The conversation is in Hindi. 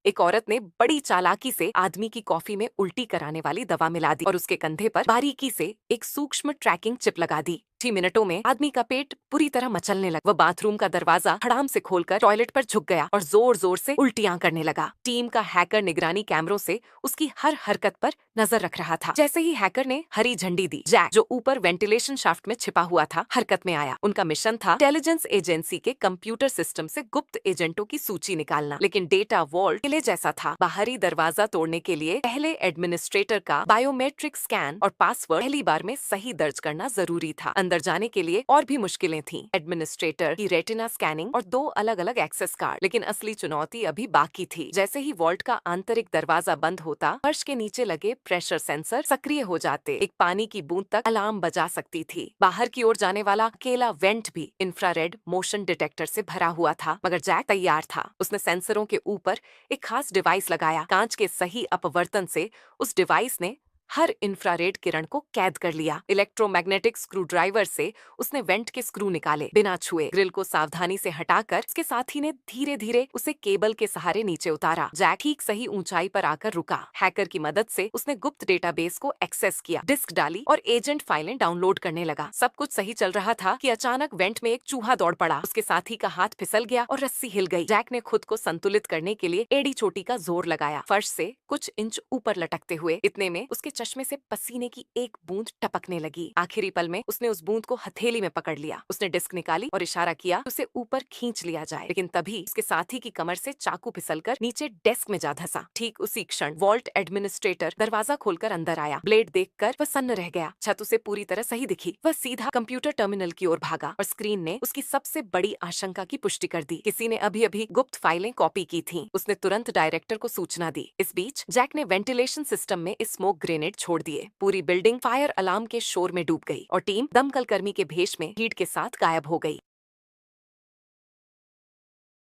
एक औरत ने बड़ी चालाकी से आदमी की कॉफी में उल्टी कराने वाली दवा मिला दी और उसके कंधे पर बारीकी से एक सूक्ष्म ट्रैकिंग चिप लगा दी। 6 मिनटों में आदमी का पेट पूरी तरह मचलने लगा। वह बाथरूम का दरवाजा हड़ाम से खोलकर टॉयलेट पर झुक गया और जोर जोर से उल्टियां करने लगा। टीम का हैकर निगरानी कैमरों से उसकी हर हरकत पर नजर रख रहा था। जैसे ही हैकर ने हरी झंडी दी, जैक जो ऊपर वेंटिलेशन शाफ्ट में छिपा हुआ था हरकत में आया। उनका मिशन था इंटेलिजेंस एजेंसी के कंप्यूटर सिस्टम से गुप्त एजेंटों की सूची निकालना, लेकिन डेटा वॉल्ट किले जैसा था। बाहरी दरवाजा तोड़ने के लिए पहले एडमिनिस्ट्रेटर का बायोमेट्रिक स्कैन और पासवर्ड पहली बार में सही दर्ज करना जरूरी था। अंदर जाने के लिए और भी मुश्किलें थीं। एडमिनिस्ट्रेटर की रेटिना स्कैनिंग और 2 अलग अलग एक्सेस कार्ड। लेकिन असली चुनौती अभी बाकी थी। जैसे ही वॉल्ट का आंतरिक दरवाजा बंद होता, फर्श के नीचे लगे प्रेशर सेंसर सक्रिय हो जाते। एक पानी की बूंद तक अलार्म बजा सकती थी। बाहर की ओर जाने वाला अकेला वेंट भी इंफ्रारेड मोशन डिटेक्टर से भरा हुआ था। मगर जैक तैयार था। उसने सेंसरों के ऊपर एक खास डिवाइस लगाया। कांच के सही अपवर्तन से उस डिवाइस ने हर इंफ्रारेड किरण को कैद कर लिया। इलेक्ट्रोमैग्नेटिक स्क्रू ड्राइवर से उसने वेंट के स्क्रू निकाले बिना छुए। ग्रिल को सावधानी से हटाकर उसके साथी ने धीरे धीरे उसे केबल के सहारे नीचे उतारा। जैक ठीक सही ऊंचाई पर आकर रुका। हैकर की मदद से उसने गुप्त डेटाबेस को एक्सेस किया, डिस्क डाली और एजेंट फाइलें डाउनलोड करने लगा। सब कुछ सही चल रहा था कि अचानक वेंट में एक चूहा दौड़ पड़ा। उसके साथी का हाथ फिसल गया और रस्सी हिल गई। जैक ने खुद को संतुलित करने के लिए एड़ी चोटी का जोर लगाया, फर्श से कुछ इंच ऊपर लटकते हुए। इतने में उसके चश्मे से पसीने की एक बूंद टपकने लगी। आखिरी पल में उसने उस बूंद को हथेली में पकड़ लिया। उसने डिस्क निकाली और इशारा किया उसे ऊपर खींच लिया जाए। लेकिन तभी उसके साथी की कमर से चाकू फिसलकर नीचे डेस्क में जा धंसा। ठीक उसी क्षण वॉल्ट एडमिनिस्ट्रेटर दरवाजा खोलकर अंदर आया। ब्लेड देखकर वह सन्न रह गया। छत उसे पूरी तरह सही दिखी। वह सीधा कंप्यूटर टर्मिनल की ओर भागा और स्क्रीन ने उसकी सबसे बड़ी आशंका की पुष्टि कर दी। किसी ने अभी अभी गुप्त फाइलें कॉपी की थीं। उसने तुरंत डायरेक्टर को सूचना दी। इस बीच जैक ने वेंटिलेशन सिस्टम में स्मोक ग्रेनेड छोड़ दिए। पूरी बिल्डिंग फायर अलार्म के शोर में डूब गई और टीम दमकल कर्मी के भेष में हीट के साथ गायब हो गई।